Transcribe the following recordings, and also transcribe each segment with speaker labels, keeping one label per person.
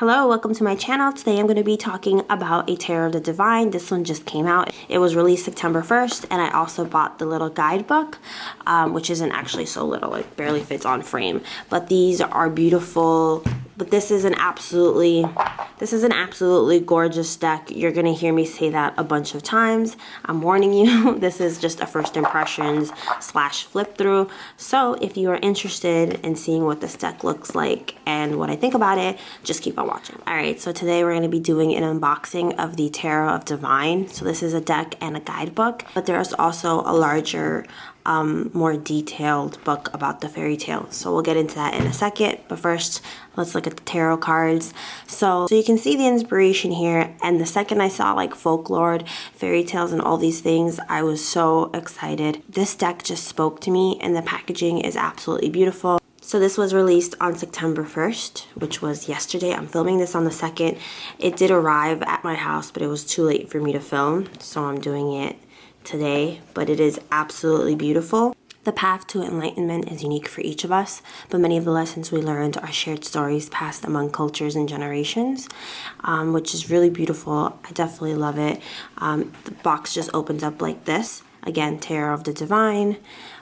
Speaker 1: Hello, welcome to my channel. Today I'm going to be talking about a Tarot of the Divine. This one just came out. It was released September 1st, and I also bought the little guidebook, which isn't actually so little. It barely fits on frame. But these are beautiful. But this is an absolutely gorgeous deck. You're gonna hear me say that a bunch of times. I'm warning you, this is just a first impressions / flip through. So if you are interested in seeing what this deck looks like and what I think about it, just keep on watching. All right, so today we're gonna be doing an unboxing of the Tarot of Divine. So this is a deck and a guidebook, but there's also a larger more detailed book about the fairy tale. So we'll get into that in a second, but first let's look at the tarot cards. So you can see the inspiration here, and the second I saw like folklore, fairy tales, and all these things, I was so excited. This deck just spoke to me, and the packaging is absolutely beautiful. So this was released on September 1st, which was yesterday. I'm filming this on the 2nd. It did arrive at my house, but it was too late for me to film, so I'm doing it today, but it is absolutely beautiful. The path to enlightenment is unique for each of us, but many of the lessons we learned are shared stories passed among cultures and generations, which is really beautiful. I definitely love it. The box just opens up like this. Again, Tarot of the Divine,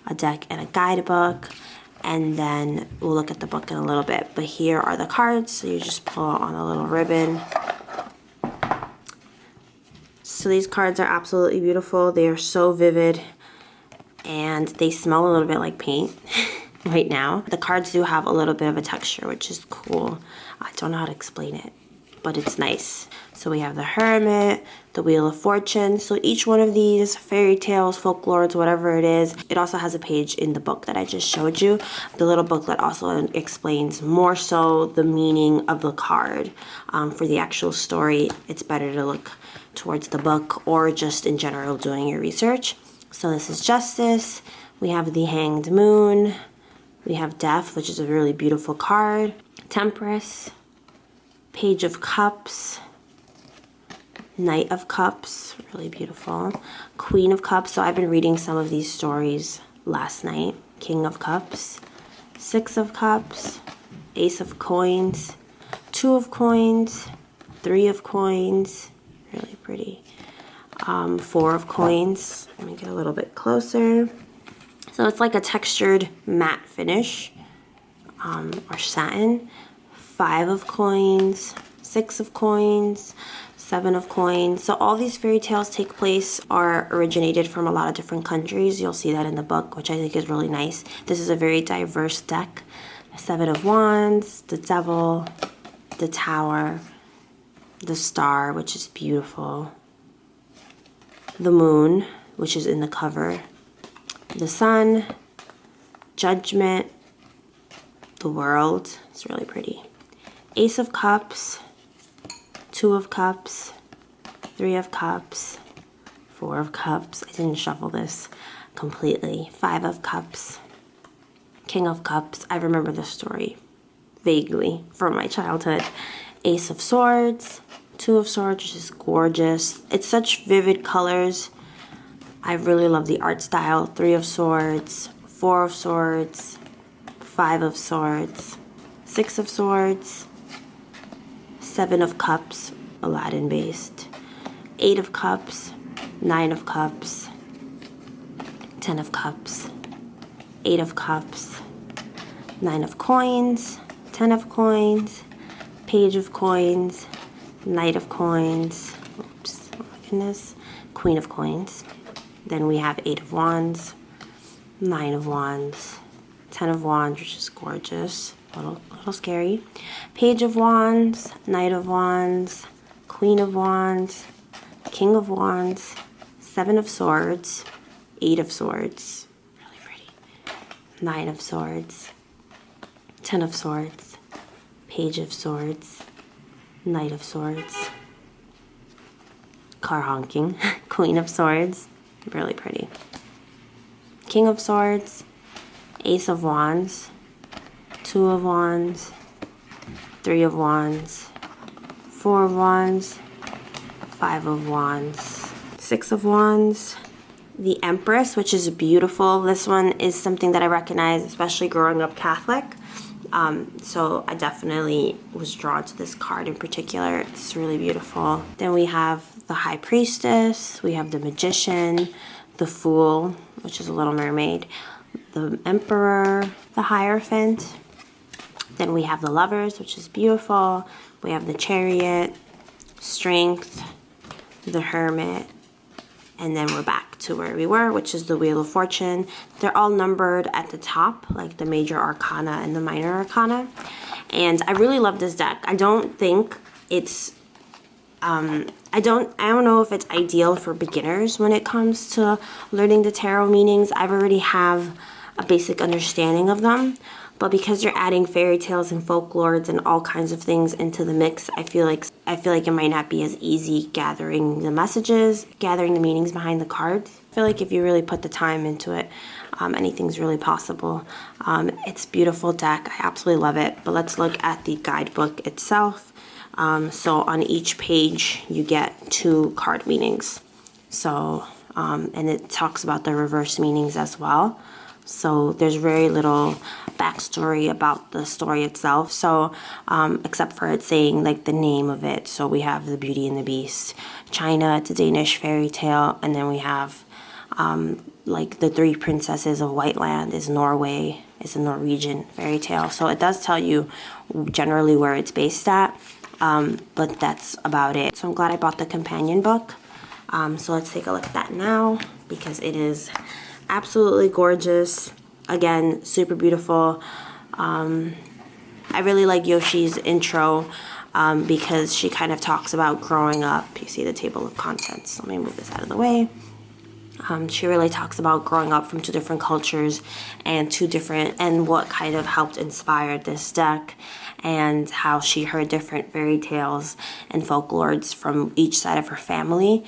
Speaker 1: a deck and a guidebook, and then we'll look at the book in a little bit. But here are the cards, so you just pull on a little ribbon. So these cards are absolutely beautiful. They are so vivid, and they smell a little bit like paint right now. The cards do have a little bit of a texture, which is cool. I don't know how to explain it, but it's nice. So we have the Hermit, the Wheel of Fortune. So each one of these fairy tales, folklores, whatever it is, it also has a page in the book that I just showed you. The little booklet also explains more so the meaning of the card. For the actual story, it's better to look towards the book or just in general doing your research. So this is Justice. We have the Hanged Moon. We have Death, which is a really beautiful card. Temperance. Page of Cups. Knight of Cups, really beautiful. Queen of Cups, so I've been reading some of these stories last night. King of Cups. Six of Cups. Ace of Coins. Two of Coins. Three of Coins. Really pretty. Four of Coins. Let me get a little bit closer. So it's like a textured matte finish, or satin. Five of Coins. Six of Coins. Seven of Coins. So all these fairy tales take place or originated from a lot of different countries. You'll see that in the book, which I think is really nice. This is a very diverse deck. Seven of Wands, the Devil, the Tower, the Star, which is beautiful, the Moon, which is in the cover, the Sun, Judgment, the World, it's really pretty, Ace of Cups, Two of Cups, Three of Cups, Four of Cups, I didn't shuffle this completely, Five of Cups, King of Cups, I remember this story vaguely from my childhood, Ace of Swords, Two of Swords, which is gorgeous. It's such vivid colors. I really love the art style. Three of Swords, Four of Swords, Five of Swords, Six of Swords, Seven of Cups, Aladdin based, Eight of Cups, Nine of Cups, Ten of Cups, Eight of Cups, Nine of Coins, Ten of Coins, Page of Coins, Knight of Coins, oops, oh my goodness, Queen of Coins. Then we have Eight of Wands, Nine of Wands, Ten of Wands, which is gorgeous, a little scary, Page of Wands, Knight of Wands, Queen of Wands, King of Wands, Seven of Swords, Eight of Swords, really pretty, Nine of Swords, Ten of Swords, Page of Swords, Knight of Swords, car honking, Queen of Swords, really pretty, King of Swords, Ace of Wands, Two of Wands, Three of Wands, Four of Wands, Five of Wands, Six of Wands, the Empress, which is beautiful. This one is something that I recognize, especially growing up Catholic. So I definitely was drawn to this card in particular. It's really beautiful. Then we have the High Priestess, we have the Magician, the Fool, which is a Little Mermaid, the Emperor, the Hierophant. Then we have the Lovers, which is beautiful. We have the Chariot, Strength, the Hermit, and then we're back to where we were, which is the Wheel of Fortune. They're all numbered at the top, like the major arcana and the minor arcana. And I really love this deck. I don't think it's, I don't know if it's ideal for beginners when it comes to learning the tarot meanings. I already have a basic understanding of them. But because you're adding fairy tales and folklores and all kinds of things into the mix, I feel like it might not be as easy gathering the messages, gathering the meanings behind the cards. I feel like if you really put the time into it, anything's really possible. It's a beautiful deck. I absolutely love it. But let's look at the guidebook itself. So on each page, you get 2 card meanings. So, and it talks about the reverse meanings as well. So there's very little backstory about the story itself. So except for it saying like the name of it. So we have the Beauty and the Beast, China, it's a Danish fairy tale, and then we have like the 3 princesses of Whiteland is Norway, is a Norwegian fairy tale. So it does tell you generally where it's based at, but that's about it. So I'm glad I bought the companion book. So let's take a look at that now, because it is absolutely gorgeous. Again, super beautiful. I really like Yoshi's intro because she kind of talks about growing up. You see the table of contents. Let me move this out of the way. She really talks about growing up from 2 different cultures and what kind of helped inspire this deck, and how she heard different fairy tales and folklores from each side of her family.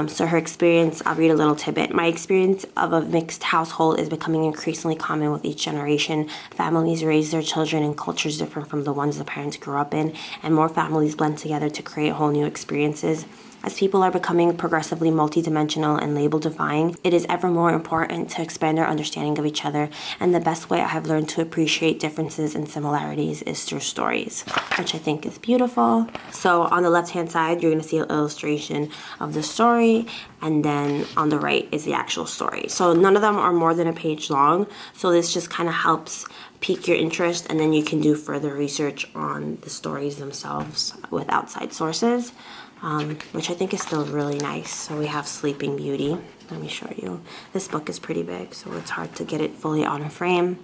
Speaker 1: So her experience, I'll read a little tidbit. My experience of a mixed household is becoming increasingly common with each generation. Families raise their children in cultures different from the ones the parents grew up in, and more families blend together to create whole new experiences. As people are becoming progressively multidimensional and label-defying, it is ever more important to expand our understanding of each other, and the best way I have learned to appreciate differences and similarities is through stories, which I think is beautiful. So on the left-hand side, you're going to see an illustration of the story, and then on the right is the actual story. So none of them are more than a page long, so this just kind of helps pique your interest, and then you can do further research on the stories themselves with outside sources. Which I think is still really nice. So we have Sleeping Beauty. Let me show you. This book is pretty big, so it's hard to get it fully on a frame.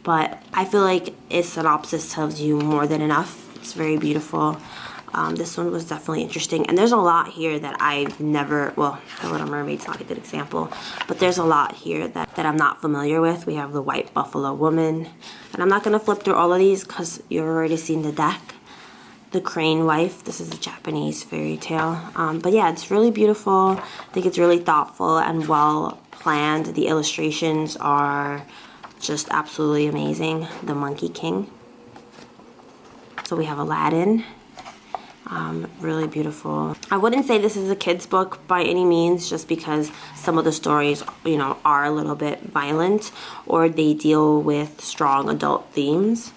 Speaker 1: But I feel like its synopsis tells you more than enough. It's very beautiful. This one was definitely interesting. And there's a lot here that I've never, well, The Little Mermaid's not a good example, but there's a lot here that I'm not familiar with. We have the White Buffalo Woman. And I'm not going to flip through all of these because you've already seen the deck. The Crane Wife, this is a Japanese fairy tale. But yeah, it's really beautiful. I think it's really thoughtful and well planned. The illustrations are just absolutely amazing. The Monkey King. So we have Aladdin. Really beautiful. I wouldn't say this is a kid's book by any means, just because some of the stories, you know, are a little bit violent, or they deal with strong adult themes.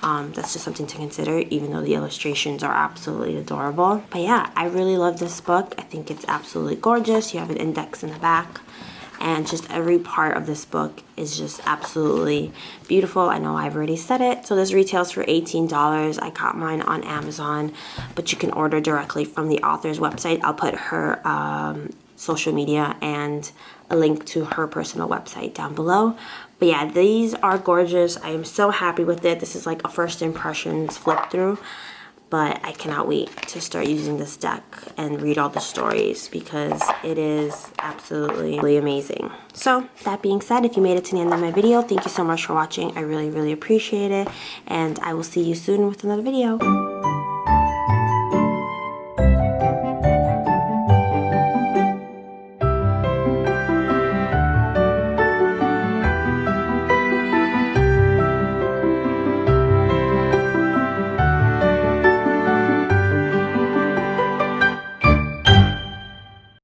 Speaker 1: That's just something to consider, even though the illustrations are absolutely adorable. But yeah, I really love this book. I think it's absolutely gorgeous. You have an index in the back, and just every part of this book is just absolutely beautiful. I know I've already said it. So this retails for $18. I got mine on Amazon, but you can order directly from the author's website. I'll put her social media and a link to her personal website down below. But yeah, these are gorgeous. I am so happy with it. This is like a first impressions flip through, but I cannot wait to start using this deck and read all the stories, because it is absolutely amazing. So that being said, if you made it to the end of my video, thank you so much for watching. I really appreciate it, and I will see you soon with another video.